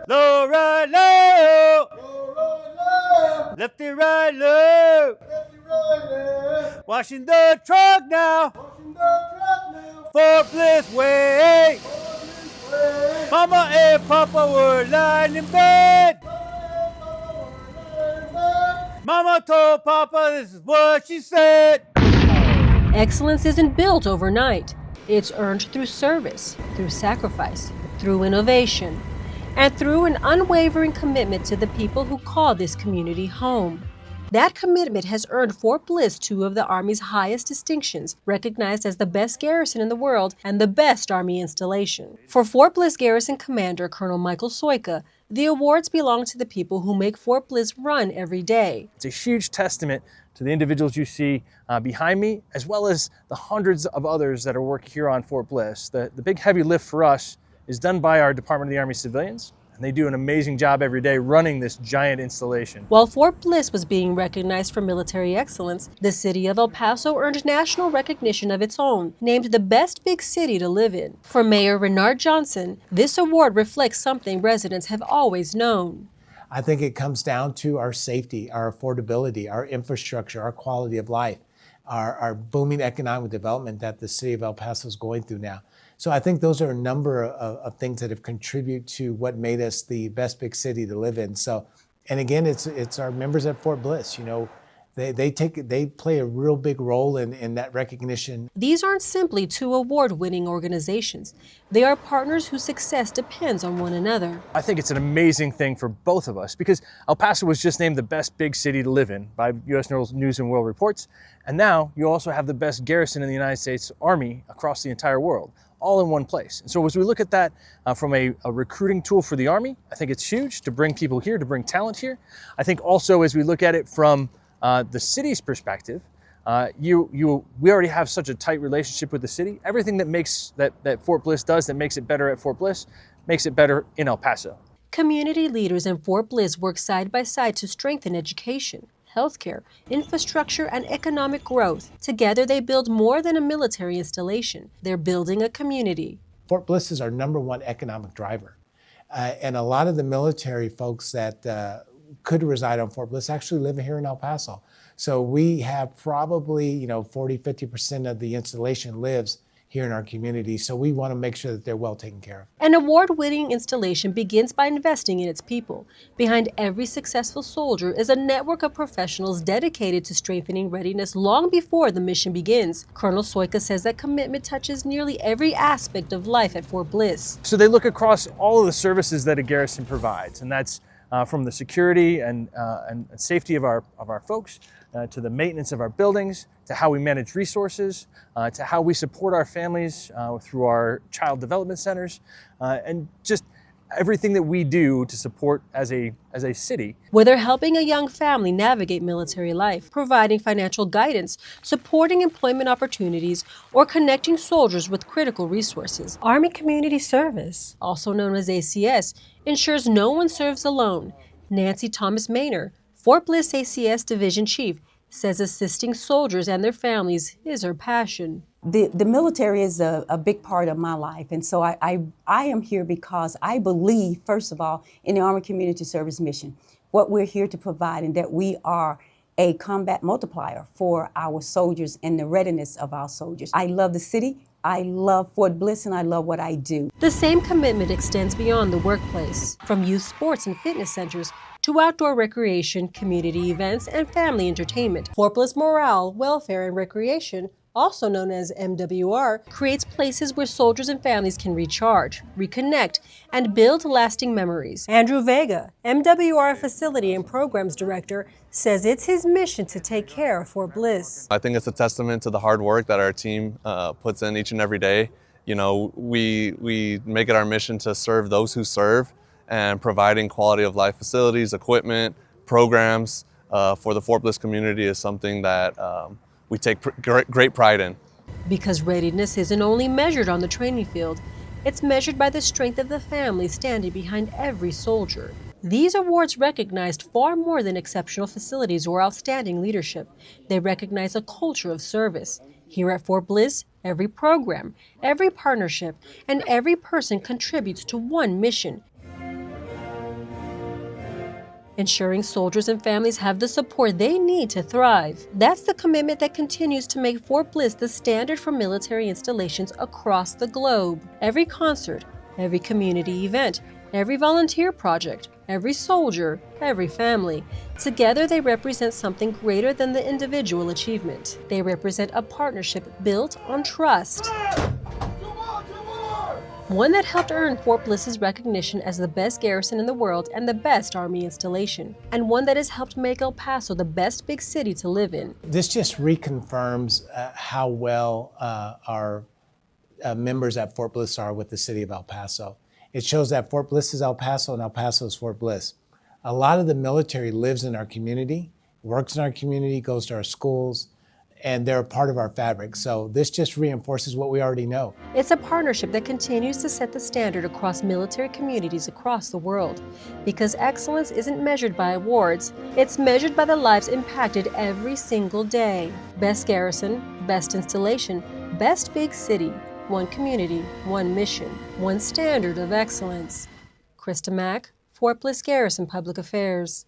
Low, right, low. Lefty, right, low. Washing the truck now. Fort Bliss way. Mama and Papa were lying in bed. Mama told Papa this is what she said. Excellence isn't built overnight. It's earned through service, through sacrifice, through innovation, and through an unwavering commitment to the people who call this community home. That commitment has earned Fort Bliss two of the Army's highest distinctions, recognized as the best garrison in the world and the best Army installation. For Fort Bliss Garrison Commander Colonel Michael Soika, the awards belong to the people who make Fort Bliss run every day. It's a huge testament to the individuals you see behind me, as well as the hundreds of others that are working here on Fort Bliss. The big heavy lift for us is done by our Department of the Army civilians. And they do an amazing job every day running this giant installation. While Fort Bliss was being recognized for military excellence, the city of El Paso earned national recognition of its own, named the best big city to live in. For Mayor Renard Johnson, this award reflects something residents have always known. I think it comes down to our safety, our affordability, our infrastructure, our quality of life, our booming economic development that the city of El Paso is going through now. So I think those are a number of things that have contributed to what made us the best big city to live in. So, and again, it's our members at Fort Bliss. You know, they play a real big role in that recognition. These aren't simply two award-winning organizations. They are partners whose success depends on one another. I think it's an amazing thing for both of us because El Paso was just named the best big city to live in by U.S. News and World Reports. And now you also have the best garrison in the United States Army across the entire world, all in one place. And so as we look at that from a recruiting tool for the Army, I think it's huge to bring people here, to bring talent here. I think also as we look at it from the city's perspective, we already have such a tight relationship with the city. Everything that makes that Fort Bliss does that makes it better at Fort Bliss makes it better in El Paso. Community leaders in Fort Bliss work side by side to strengthen education, healthcare, infrastructure, and economic growth. Together, they build more than a military installation. They're building a community. Fort Bliss is our #1 economic driver. And a lot of the military folks that could reside on Fort Bliss actually live here in El Paso. So we have probably, 40, 50% of the installation lives here in our community. So we want to make sure that they're well taken care of. An award-winning installation begins by investing in its people. Behind every successful soldier is a network of professionals dedicated to strengthening readiness long before the mission begins. Colonel Soika says that commitment touches nearly every aspect of life at Fort Bliss. So they look across all of the services that a garrison provides, and that's from the security and safety of our folks, to the maintenance of our buildings, to how we manage resources, to how we support our families through our child development centers, and just everything that we do to support as a city. Whether helping a young family navigate military life, providing financial guidance, supporting employment opportunities, or connecting soldiers with critical resources, Army Community Service, also known as ACS, ensures no one serves alone. Nancy Thomas Maynor, Fort Bliss ACS Division Chief, says assisting soldiers and their families is her passion. The military is a big part of my life, and so I am here because I believe, first of all, in the Army Community Service mission, what we're here to provide, and that we are a combat multiplier for our soldiers and the readiness of our soldiers. I love the city, I love Fort Bliss, and I love what I do. The same commitment extends beyond the workplace, from youth sports and fitness centers to outdoor recreation, community events, and family entertainment. Fort Bliss Morale, Welfare, and Recreation, also known as MWR, creates places where soldiers and families can recharge, reconnect, and build lasting memories. Andrew Vega, MWR Facility and Programs Director, says it's his mission to take care of Fort Bliss. I think it's a testament to the hard work that our team puts in each and every day. You know, we make it our mission to serve those who serve, and providing quality of life facilities, equipment, programs for the Fort Bliss community is something that we take great pride in. Because readiness isn't only measured on the training field, it's measured by the strength of the family standing behind every soldier. These awards recognized far more than exceptional facilities or outstanding leadership. They recognize a culture of service. Here at Fort Bliss, every program, every partnership, and every person contributes to one mission: ensuring soldiers and families have the support they need to thrive. That's the commitment that continues to make Fort Bliss the standard for military installations across the globe. Every concert, every community event, every volunteer project, every soldier, every family. Together they represent something greater than the individual achievement. They represent a partnership built on trust. One that helped earn Fort Bliss's recognition as the best garrison in the world and the best Army installation, and one that has helped make El Paso the best big city to live in. This just reconfirms how well our members at Fort Bliss are with the city of El Paso. It shows that Fort Bliss is El Paso and El Paso is Fort Bliss. A lot of the military lives in our community, works in our community, goes to our schools, and they're a part of our fabric. So this just reinforces what we already know. It's a partnership that continues to set the standard across military communities across the world. Because excellence isn't measured by awards, it's measured by the lives impacted every single day. Best garrison, best installation, best big city, one community, one mission, one standard of excellence. Crista Mack, Fort Bliss Garrison Public Affairs.